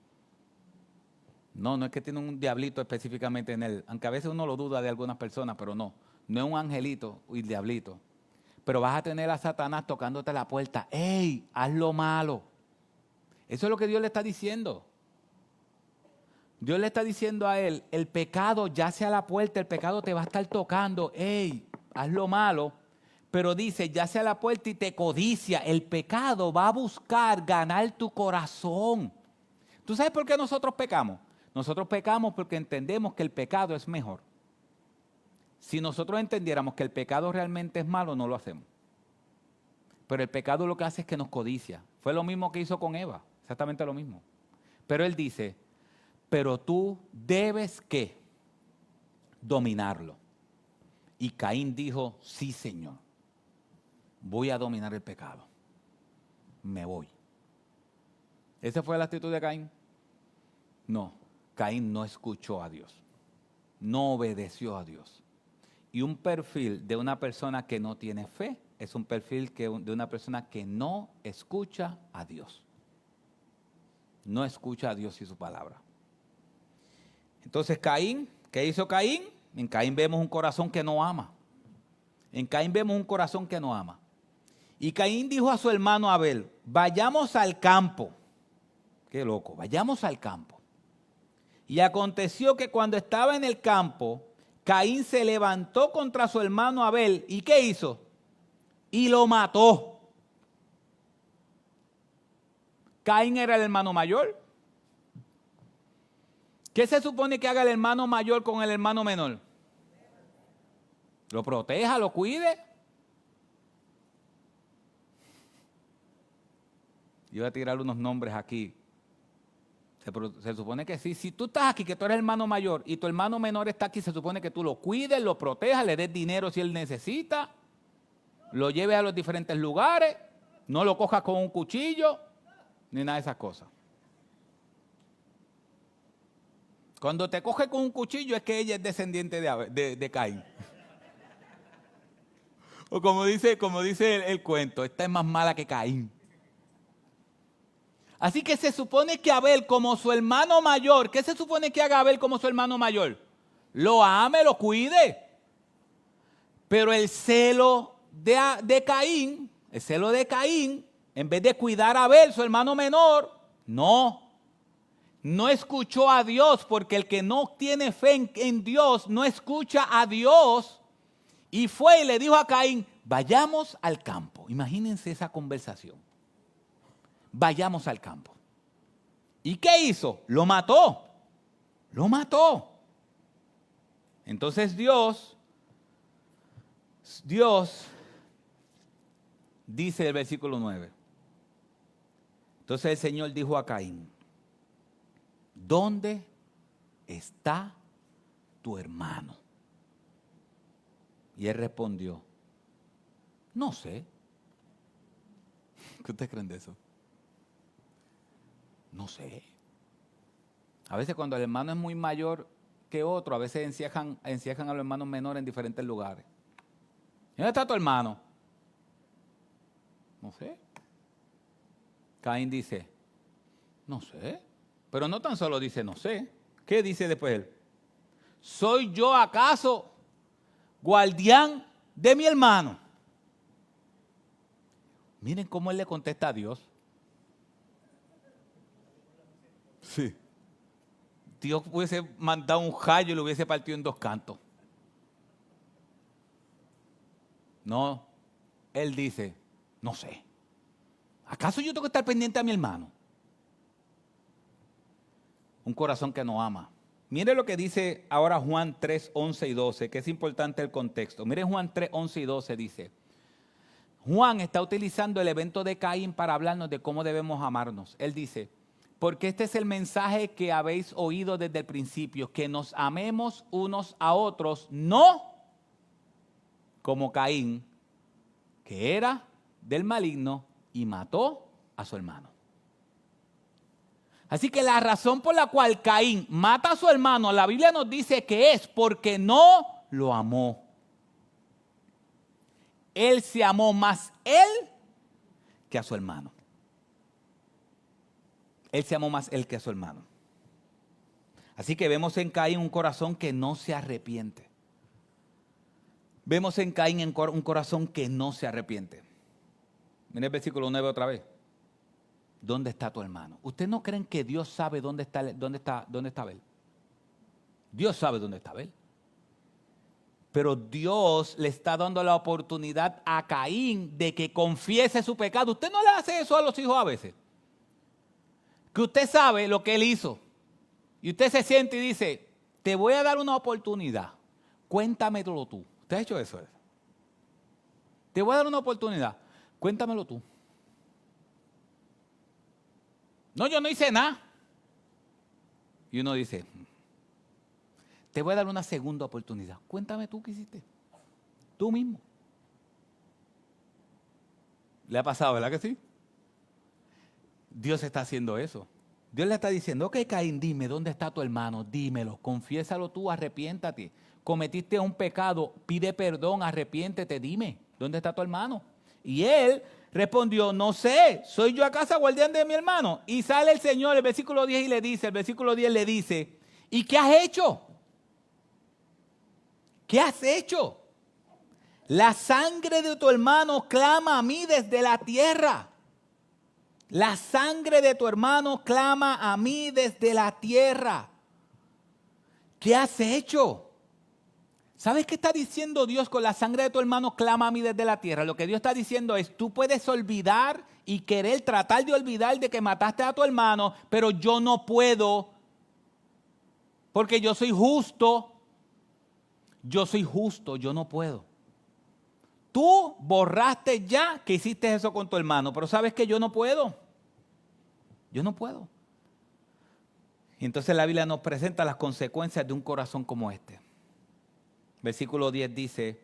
Speaker 1: No, no es que tiene un diablito específicamente en él. Aunque a veces uno lo duda de algunas personas, pero no. No es un angelito y el diablito. Pero vas a tener a Satanás tocándote la puerta. ¡Ey! Haz lo malo. Eso es lo que Dios le está diciendo. Dios le está diciendo a él, el pecado yace a la puerta, el pecado te va a estar tocando. ¡Ey! Haz lo malo. Pero dice, yace a la puerta y te codicia. El pecado va a buscar ganar tu corazón. ¿Tú sabes por qué nosotros pecamos? Nosotros pecamos porque entendemos que el pecado es mejor. Si nosotros entendiéramos que el pecado realmente es malo, no lo hacemos. Pero el pecado lo que hace es que nos codicia. Fue lo mismo que hizo con Eva, exactamente lo mismo. Pero él dice, pero tú debes ¿qué? Dominarlo. Y Caín dijo, sí Señor, voy a dominar el pecado. Me voy. ¿Esa fue la actitud de Caín? No, Caín no escuchó a Dios. No obedeció a Dios. Y un perfil de una persona que no tiene fe es un perfil de una persona que no escucha a Dios. No escucha a Dios y su palabra. Entonces Caín, ¿qué hizo Caín? En Caín vemos un corazón que no ama. En Caín vemos un corazón que no ama. Y Caín dijo a su hermano Abel, vayamos al campo. Qué loco, vayamos al campo. Y aconteció que cuando estaba en el campo, Caín se levantó contra su hermano Abel. ¿Y qué hizo? Y lo mató. Caín era el hermano mayor. ¿Qué se supone que haga el hermano mayor con el hermano menor? Lo proteja, lo cuide. Yo voy a tirar unos nombres aquí. Se supone que sí. Si tú estás aquí, que tú eres el hermano mayor y tu hermano menor está aquí, se supone que tú lo cuides, lo protejas, le des dinero si él necesita, lo lleves a los diferentes lugares, no lo cojas con un cuchillo, ni nada de esas cosas. Cuando te coge con un cuchillo es que ella es descendiente de Caín. O como dice el cuento, esta es más mala que Caín. Así que se supone que Abel, como su hermano mayor, ¿qué se supone que haga Abel como su hermano mayor? Lo ame, lo cuide. Pero el celo de Caín, en vez de cuidar a Abel, su hermano menor, no escuchó a Dios, porque el que no tiene fe en Dios no escucha a Dios. Y fue y le dijo a Caín, vayamos al campo. Imagínense esa conversación. Vayamos al campo. ¿Y qué hizo? Lo mató. Entonces Dios dice el versículo 9. Entonces el Señor dijo a Caín, ¿dónde está tu hermano? Y él respondió, no sé. ¿Qué ustedes creen de eso? No sé. A veces cuando el hermano es muy mayor que otro, a veces encierran a los hermanos menores en diferentes lugares. ¿Y dónde está tu hermano? No sé. Caín dice, no sé. Pero no tan solo dice no sé. ¿Qué dice después él? ¿Soy yo acaso guardián de mi hermano? Miren cómo él le contesta a Dios. Sí. Dios hubiese mandado un rayo y lo hubiese partido en dos cantos. No, él dice, no sé. ¿Acaso yo tengo que estar pendiente a mi hermano? Un corazón que no ama. Mire lo que dice ahora Juan 3, 11 y 12, que es importante el contexto. Mire Juan 3, 11 y 12 dice, Juan está utilizando el evento de Caín para hablarnos de cómo debemos amarnos. Él dice, porque este es el mensaje que habéis oído desde el principio, que nos amemos unos a otros, no como Caín, que era del maligno y mató a su hermano. Así que la razón por la cual Caín mata a su hermano, la Biblia nos dice que es porque no lo amó. Él se amó más él que a su hermano. Él se amó más él que a su hermano. Así que vemos en Caín un corazón que no se arrepiente. Vemos en Caín un corazón que no se arrepiente. Mira el versículo 9 otra vez. ¿Dónde está tu hermano? ¿Ustedes no creen que Dios sabe dónde está Abel? Dios sabe dónde está Abel. Pero Dios le está dando la oportunidad a Caín de que confiese su pecado. ¿Usted no le hace eso a los hijos a veces? Que usted sabe lo que él hizo. Y usted se siente y dice, te voy a dar una oportunidad. Cuéntamelo tú. ¿Usted ha hecho eso? Te voy a dar una oportunidad. Cuéntamelo tú. No, yo no hice nada. Y uno dice, te voy a dar una segunda oportunidad. Cuéntame tú qué hiciste. Tú mismo. ¿Le ha pasado, verdad que sí? Dios está haciendo eso. Dios le está diciendo, ok, Caín, dime, ¿dónde está tu hermano? Dímelo, confiésalo tú, arrepiéntate. Cometiste un pecado, pide perdón, arrepiéntete, dime, ¿dónde está tu hermano? Y él respondió, no sé, ¿soy yo acaso guardián de mi hermano? Y sale el Señor, el versículo 10 le dice, ¿y qué has hecho? ¿Qué has hecho? La sangre de tu hermano clama a mí desde la tierra. La sangre de tu hermano clama a mí desde la tierra. ¿Qué has hecho? ¿Sabes qué está diciendo Dios con la sangre de tu hermano clama a mí desde la tierra? Lo que Dios está diciendo es, tú puedes olvidar y querer tratar de olvidar de que mataste a tu hermano, pero yo no puedo, porque yo soy justo. Yo no puedo. Tú borraste ya que hiciste eso con tu hermano, pero sabes que yo no puedo. Yo no puedo. Y entonces la Biblia nos presenta las consecuencias de un corazón como este. Versículo 10 dice,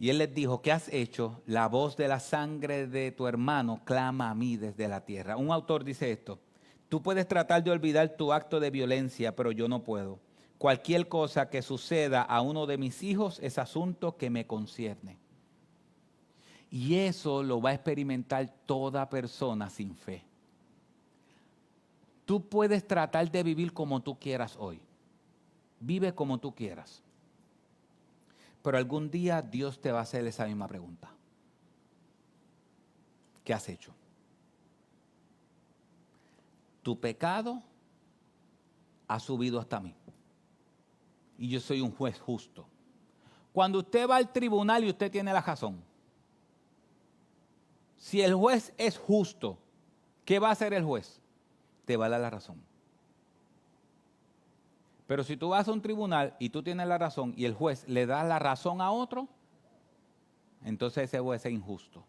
Speaker 1: y él les dijo, ¿qué has hecho? La voz de la sangre de tu hermano clama a mí desde la tierra. Un autor dice esto, tú puedes tratar de olvidar tu acto de violencia, pero yo no puedo. Cualquier cosa que suceda a uno de mis hijos es asunto que me concierne. Y eso lo va a experimentar toda persona sin fe. Tú puedes tratar de vivir como tú quieras hoy. Vive como tú quieras. Pero algún día Dios te va a hacer esa misma pregunta. ¿Qué has hecho? Tu pecado ha subido hasta mí. Y yo soy un juez justo. Cuando usted va al tribunal y usted tiene la razón, si el juez es justo, ¿qué va a hacer el juez? Te va a dar la razón. Pero si tú vas a un tribunal y tú tienes la razón y el juez le da la razón a otro, entonces ese juez es injusto.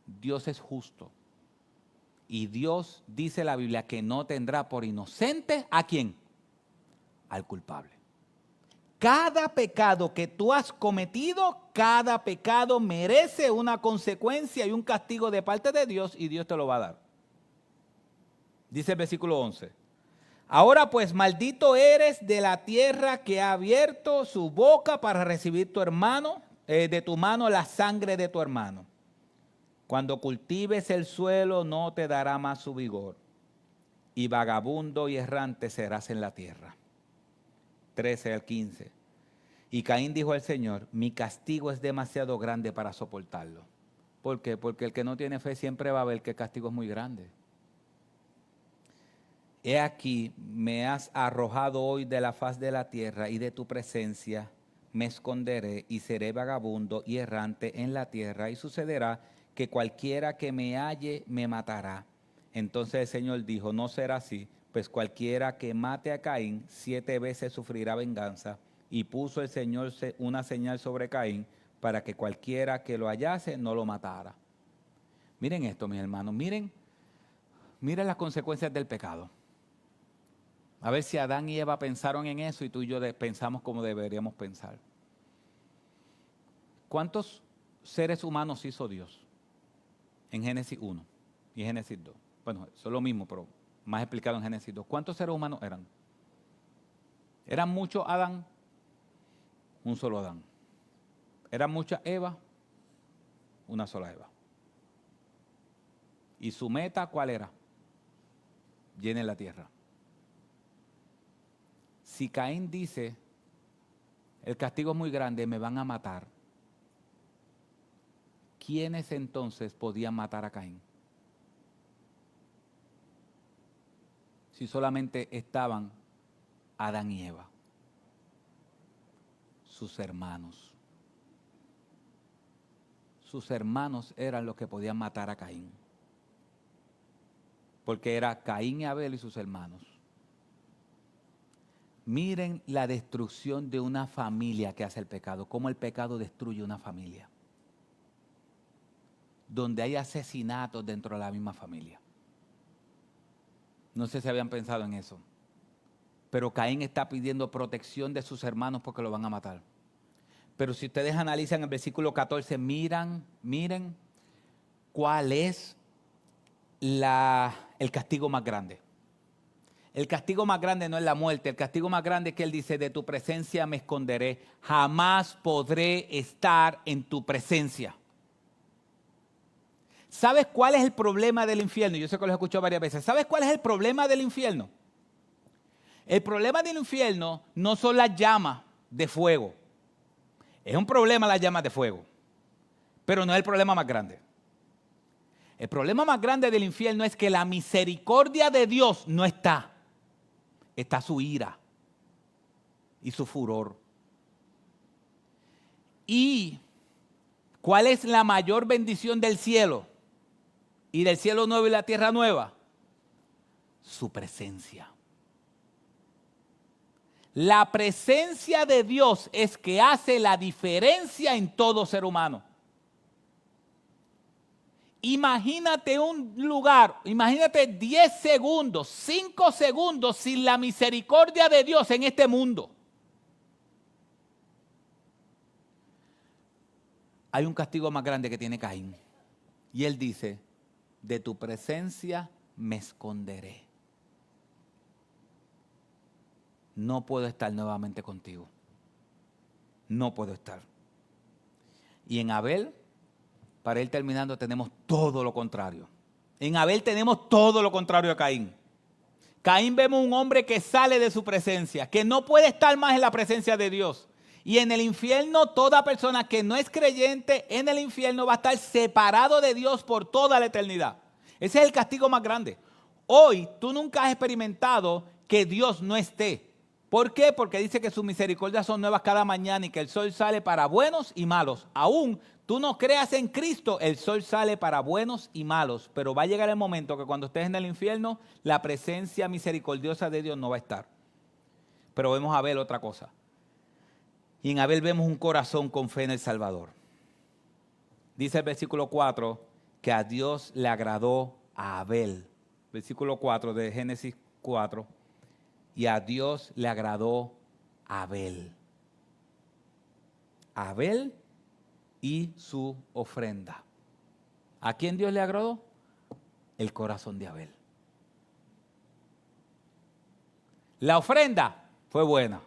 Speaker 1: Dios es justo. Y Dios dice la Biblia que no tendrá por inocente ¿a quién? Al culpable. Cada pecado que tú has cometido, cada pecado merece una consecuencia y un castigo de parte de Dios y Dios te lo va a dar. Dice el versículo 11. Ahora pues, maldito eres de la tierra que ha abierto su boca para recibir de tu mano la sangre de tu hermano. Cuando cultives el suelo no te dará más su vigor, y vagabundo y errante serás en la tierra. 13 al 15. Y Caín dijo al Señor, mi castigo es demasiado grande para soportarlo. ¿Por qué? Porque el que no tiene fe siempre va a ver que el castigo es muy grande. He aquí, me has arrojado hoy de la faz de la tierra y de tu presencia me esconderé y seré vagabundo y errante en la tierra y sucederá que cualquiera que me halle me matará. Entonces el Señor dijo, no será así, pues cualquiera que mate a Caín 7 veces sufrirá venganza. Y puso el Señor una señal sobre Caín para que cualquiera que lo hallase no lo matara. Miren esto, mis hermanos, miren las consecuencias del pecado. A ver si Adán y Eva pensaron en eso y tú y yo pensamos como deberíamos pensar. ¿Cuántos seres humanos hizo Dios? En Génesis 1 y Génesis 2. Bueno, eso es lo mismo, pero más explicado en Génesis 2. ¿Cuántos seres humanos eran? ¿Eran muchos Adán? Un solo Adán. ¿Eran muchas Eva? Una sola Eva. ¿Y su meta cuál era? Llenen la tierra. Si Caín dice, el castigo es muy grande, me van a matar, ¿quiénes entonces podían matar a Caín? Si solamente estaban Adán y Eva, sus hermanos. Sus hermanos eran los que podían matar a Caín. Porque era Caín y Abel y sus hermanos. Miren la destrucción de una familia que hace el pecado, cómo el pecado destruye una familia. Donde hay asesinatos dentro de la misma familia. No sé si habían pensado en eso. Pero Caín está pidiendo protección de sus hermanos porque lo van a matar. Pero si ustedes analizan el versículo 14, miren cuál es el castigo más grande. El castigo más grande no es la muerte, el castigo más grande es que él dice, de tu presencia me esconderé, jamás podré estar en tu presencia. ¿Sabes cuál es el problema del infierno? Yo sé que lo he escuchado varias veces. ¿Sabes cuál es el problema del infierno? El problema del infierno no son las llamas de fuego. Es un problema las llamas de fuego, pero no es el problema más grande. El problema más grande del infierno es que la misericordia de Dios no está. Está su ira y su furor. ¿Y cuál es la mayor bendición del cielo? Y del cielo nuevo y la tierra nueva. Su presencia. La presencia de Dios es que hace la diferencia en todo ser humano. Imagínate un lugar, imagínate 10 segundos, 5 segundos sin la misericordia de Dios en este mundo. Hay un castigo más grande que tiene Caín. Y él dice, de tu presencia me esconderé. No puedo estar nuevamente contigo. No puedo estar. Y en Abel, para ir terminando, tenemos todo lo contrario. En Abel tenemos todo lo contrario a Caín. Caín vemos un hombre que sale de su presencia, que no puede estar más en la presencia de Dios. Y en el infierno, toda persona que no es creyente en el infierno va a estar separado de Dios por toda la eternidad. Ese es el castigo más grande. Hoy tú nunca has experimentado que Dios no esté. ¿Por qué? Porque dice que sus misericordias son nuevas cada mañana y que el sol sale para buenos y malos. Aún tú no creas en Cristo, el sol sale para buenos y malos. Pero va a llegar el momento que cuando estés en el infierno, la presencia misericordiosa de Dios no va a estar. Pero vemos a Abel otra cosa. Y en Abel vemos un corazón con fe en el Salvador. Dice el versículo 4 que a Dios le agradó a Abel. Versículo 4 de Génesis 4. Y a Dios le agradó a Abel. Abel y su ofrenda. ¿A quién Dios le agradó? El corazón de Abel. La ofrenda fue buena,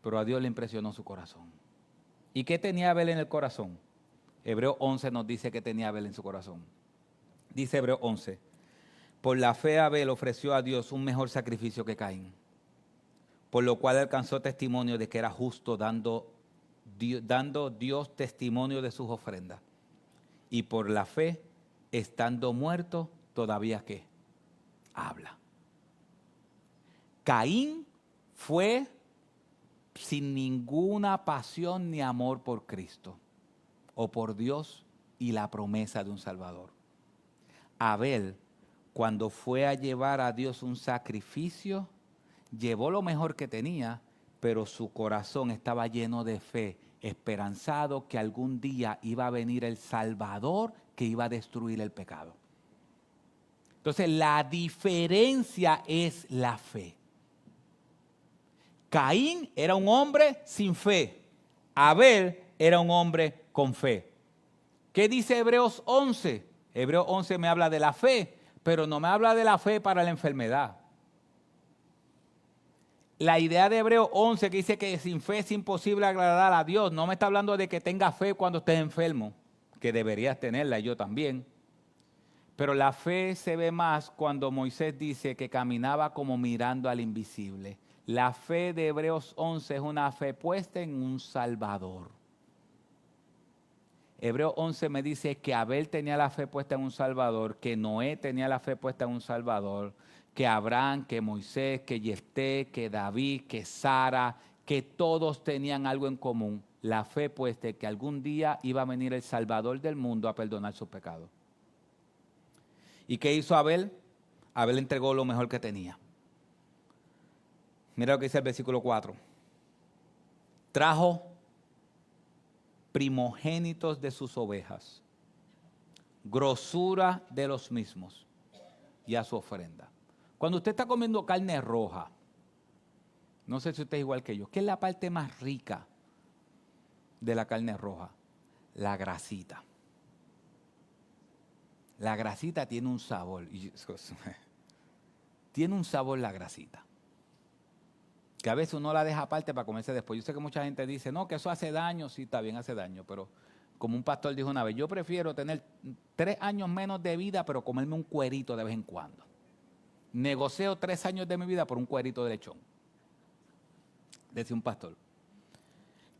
Speaker 1: pero a Dios le impresionó su corazón. ¿Y qué tenía Abel en el corazón? Hebreo 11 nos dice que tenía Abel en su corazón. Dice Hebreo 11, por la fe Abel ofreció a Dios un mejor sacrificio que Caín, por lo cual alcanzó testimonio de que era justo, dando Dios testimonio de sus ofrendas. Y por la fe, estando muerto, todavía ¿qué? Habla. Caín fue sin ninguna pasión ni amor por Cristo o por Dios y la promesa de un Salvador. Abel, cuando fue a llevar a Dios un sacrificio, llevó lo mejor que tenía, pero su corazón estaba lleno de fe, esperanzado que algún día iba a venir el Salvador que iba a destruir el pecado. Entonces, la diferencia es la fe. Caín era un hombre sin fe. Abel era un hombre con fe. ¿Qué dice Hebreos 11? Hebreos 11 me habla de la fe, pero no me habla de la fe para la enfermedad. La idea de Hebreos 11 que dice que sin fe es imposible agradar a Dios, no me está hablando de que tengas fe cuando estés enfermo, que deberías tenerla, yo también. Pero la fe se ve más cuando Moisés dice que caminaba como mirando al invisible. La fe de Hebreos 11 es una fe puesta en un Salvador. Hebreos 11 me dice que Abel tenía la fe puesta en un Salvador, que Noé tenía la fe puesta en un Salvador, que Abraham, que Moisés, que Jefté, que David, que Sara, que todos tenían algo en común. La fe puesta en que algún día iba a venir el Salvador del mundo a perdonar sus pecados. ¿Y qué hizo Abel? Abel entregó lo mejor que tenía. Mira lo que dice el versículo 4. Trajo primogénitos de sus ovejas, grosura de los mismos y a su ofrenda. Cuando usted está comiendo carne roja, no sé si usted es igual que yo, ¿qué es la parte más rica de la carne roja? La grasita. La grasita tiene un sabor. Tiene un sabor la grasita. Que a veces uno la deja aparte para comerse después. Yo sé que mucha gente dice, no, que eso hace daño. Sí, está bien, hace daño. Pero como un pastor dijo una vez, yo prefiero tener 3 años menos de vida, pero comerme un cuerito de vez en cuando. Negocio 3 años de mi vida por un cuerito de lechón. Decía un pastor.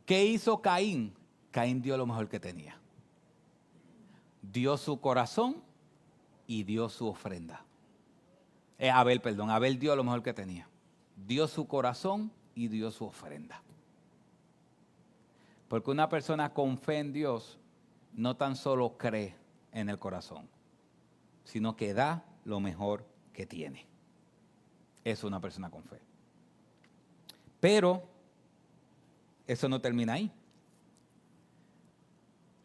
Speaker 1: ¿Qué hizo Caín? Caín dio lo mejor que tenía. Dio su corazón y dio su ofrenda. Abel dio lo mejor que tenía. Dio su corazón y dio su ofrenda. Porque una persona con fe en Dios no tan solo cree en el corazón, sino que da lo mejor que tiene. Es una persona con fe. Pero eso no termina ahí.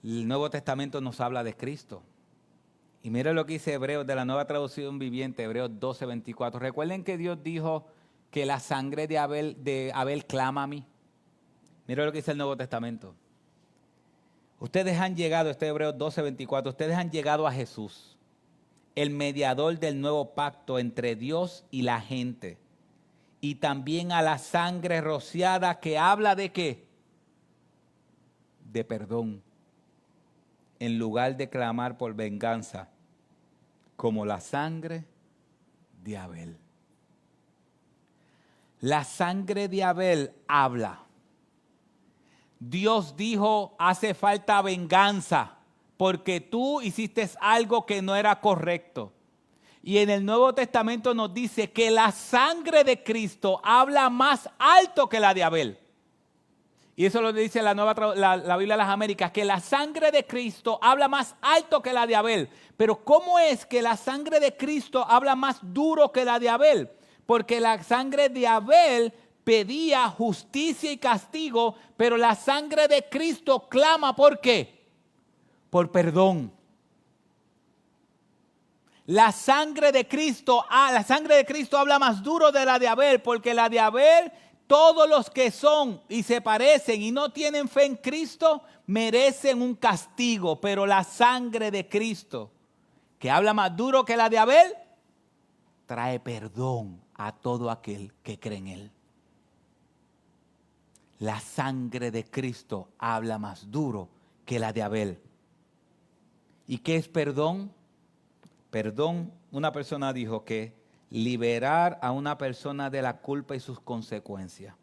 Speaker 1: El Nuevo Testamento nos habla de Cristo. Y mire lo que dice Hebreos de la Nueva Traducción Viviente, Hebreos 12:24. Recuerden que Dios dijo que la sangre de Abel clama a mí. Mira lo que dice el Nuevo Testamento. Ustedes han llegado, este Hebreos 12:24, ustedes han llegado a Jesús, el mediador del nuevo pacto entre Dios y la gente. Y también a la sangre rociada que habla de ¿qué? De perdón. En lugar de clamar por venganza, como la sangre de Abel. La sangre de Abel habla. Dios dijo, hace falta venganza porque tú hiciste algo que no era correcto. Y en el Nuevo Testamento nos dice que la sangre de Cristo habla más alto que la de Abel. Y eso lo dice la Biblia de las Américas, que la sangre de Cristo habla más alto que la de Abel. Pero ¿cómo es que la sangre de Cristo habla más duro que la de Abel? Porque la sangre de Abel pedía justicia y castigo, pero la sangre de Cristo clama ¿por qué? Por perdón. La sangre de Cristo habla más duro de la de Abel, porque la de Abel, todos los que son y se parecen y no tienen fe en Cristo, merecen un castigo. Pero la sangre de Cristo, que habla más duro que la de Abel, trae perdón a todo aquel que cree en Él. La sangre de Cristo habla más duro que la de Abel. ¿Y qué es perdón? Perdón, una persona dijo que liberar a una persona de la culpa y sus consecuencias,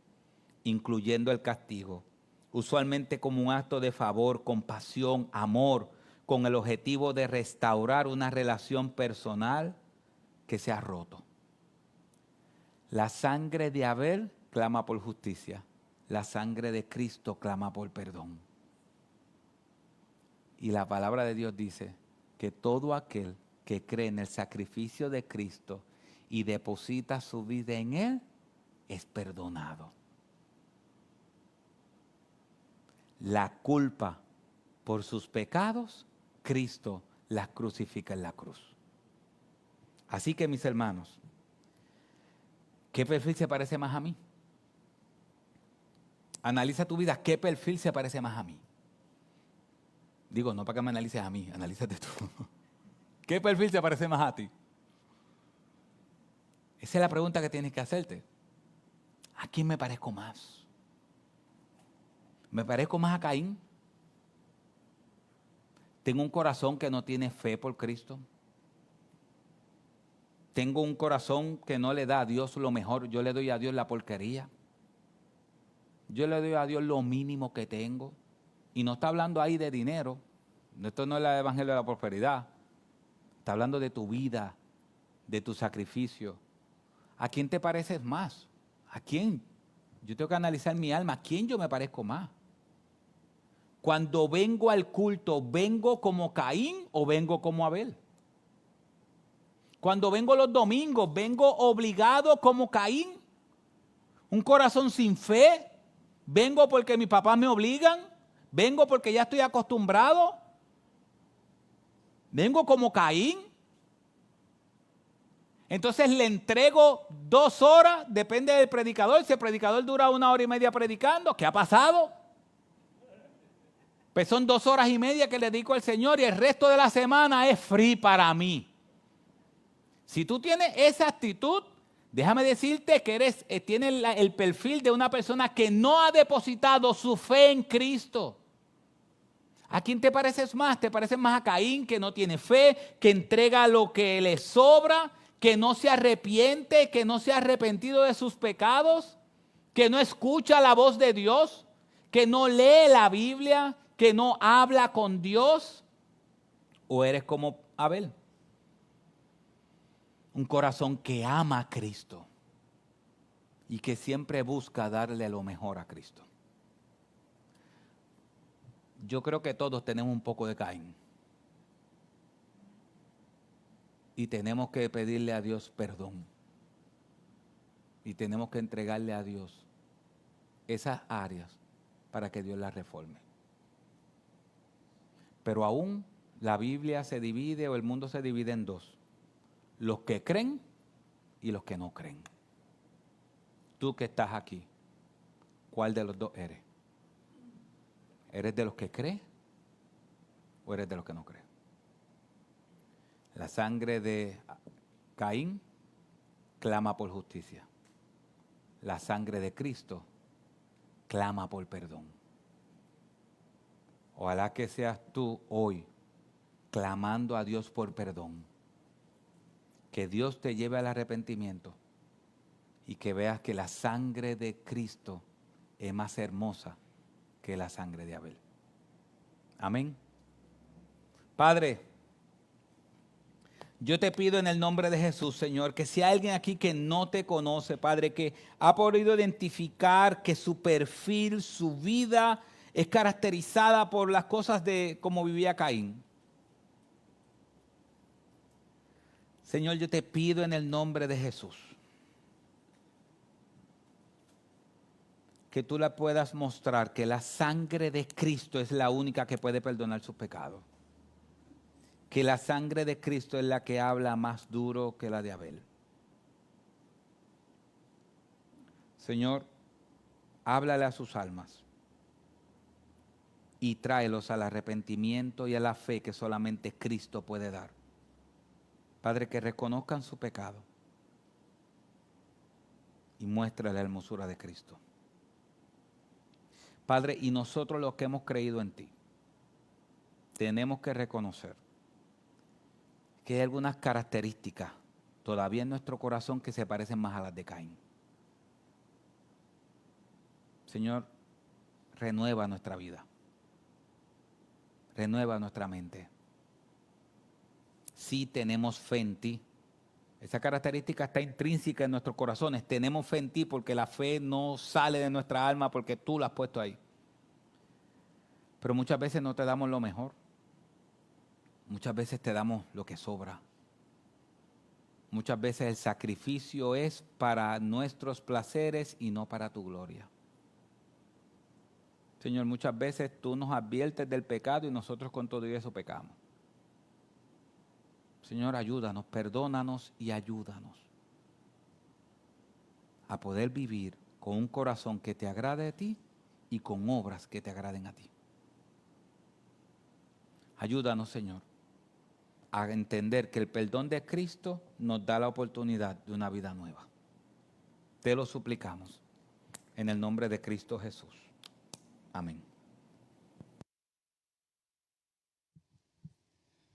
Speaker 1: incluyendo el castigo, usualmente como un acto de favor, compasión, amor, con el objetivo de restaurar una relación personal que se ha roto. La sangre de Abel clama por justicia, la sangre de Cristo clama por perdón. Y la palabra de Dios dice que todo aquel que cree en el sacrificio de Cristo y deposita su vida en Él, es perdonado. La culpa por sus pecados, Cristo las crucifica en la cruz. Así que mis hermanos, ¿qué perfil se parece más a mí? Analiza tu vida, ¿qué perfil se parece más a mí? Digo, no para que me analices a mí, analízate tú. ¿Qué perfil se parece más a ti? Esa es la pregunta que tienes que hacerte. ¿A quién me parezco más? ¿Me parezco más a Caín? ¿Tengo un corazón que no tiene fe por Cristo? ¿Tengo un corazón que no le da a Dios lo mejor? Yo le doy a Dios la porquería. Yo le doy a Dios lo mínimo que tengo. Y no está hablando ahí de dinero. Esto no es el evangelio de la prosperidad. Está hablando de tu vida, de tu sacrificio. ¿A quién te pareces más? ¿A quién? Yo tengo que analizar mi alma. ¿A quién yo me parezco más? Cuando vengo al culto, ¿vengo como Caín o vengo como Abel? Cuando vengo los domingos, ¿vengo obligado como Caín? ¿Un corazón sin fe? ¿Vengo porque mis papás me obligan? ¿Vengo porque ya estoy acostumbrado? ¿Vengo como Caín? Entonces le entrego 2 horas, depende del predicador. Si el predicador dura 1 hora y media predicando, ¿qué ha pasado? Pues son 2 horas y media que le dedico al Señor y el resto de la semana es free para mí. Si tú tienes esa actitud, déjame decirte que tienes el perfil de una persona que no ha depositado su fe en Cristo. ¿A quién te pareces más? ¿Te pareces más a Caín, que no tiene fe, que entrega lo que le sobra, que no se arrepiente, que no se ha arrepentido de sus pecados, que no escucha la voz de Dios, que no lee la Biblia, que no habla con Dios? ¿O eres como Abel? Un corazón que ama a Cristo y que siempre busca darle lo mejor a Cristo. Yo creo que todos tenemos un poco de Caín. Y tenemos que pedirle a Dios perdón. Y tenemos que entregarle a Dios esas áreas para que Dios las reforme. Pero aún la Biblia se divide o el mundo se divide en 2. Los que creen y los que no creen. Tú que estás aquí, ¿cuál de los 2 eres? ¿Eres de los que creen o eres de los que no creen? La sangre de Caín clama por justicia. La sangre de Cristo clama por perdón. Ojalá que seas tú hoy clamando a Dios por perdón. Que Dios te lleve al arrepentimiento y que veas que la sangre de Cristo es más hermosa que la sangre de Abel. Amén. Padre, yo te pido en el nombre de Jesús, Señor, que si hay alguien aquí que no te conoce, Padre, que ha podido identificar que su perfil, su vida es caracterizada por las cosas de cómo vivía Caín. Señor, yo te pido en el nombre de Jesús que tú le puedas mostrar que la sangre de Cristo es la única que puede perdonar sus pecados. Que la sangre de Cristo es la que habla más duro que la de Abel. Señor, háblale a sus almas y tráelos al arrepentimiento y a la fe que solamente Cristo puede dar. Padre, que reconozcan su pecado y muéstrale la hermosura de Cristo. Padre, y nosotros los que hemos creído en ti, tenemos que reconocer que hay algunas características todavía en nuestro corazón que se parecen más a las de Caín. Señor, renueva nuestra vida, renueva nuestra mente. Sí tenemos fe en ti. Esa característica está intrínseca en nuestros corazones. Tenemos fe en ti porque la fe no sale de nuestra alma porque tú la has puesto ahí. Pero muchas veces no te damos lo mejor. Muchas veces te damos lo que sobra. Muchas veces el sacrificio es para nuestros placeres y no para tu gloria. Señor, muchas veces tú nos adviertes del pecado y nosotros con todo eso pecamos. Señor, ayúdanos, perdónanos y ayúdanos a poder vivir con un corazón que te agrade a ti y con obras que te agraden a ti. Ayúdanos, Señor, a entender que el perdón de Cristo nos da la oportunidad de una vida nueva. Te lo suplicamos en el nombre de Cristo Jesús. Amén.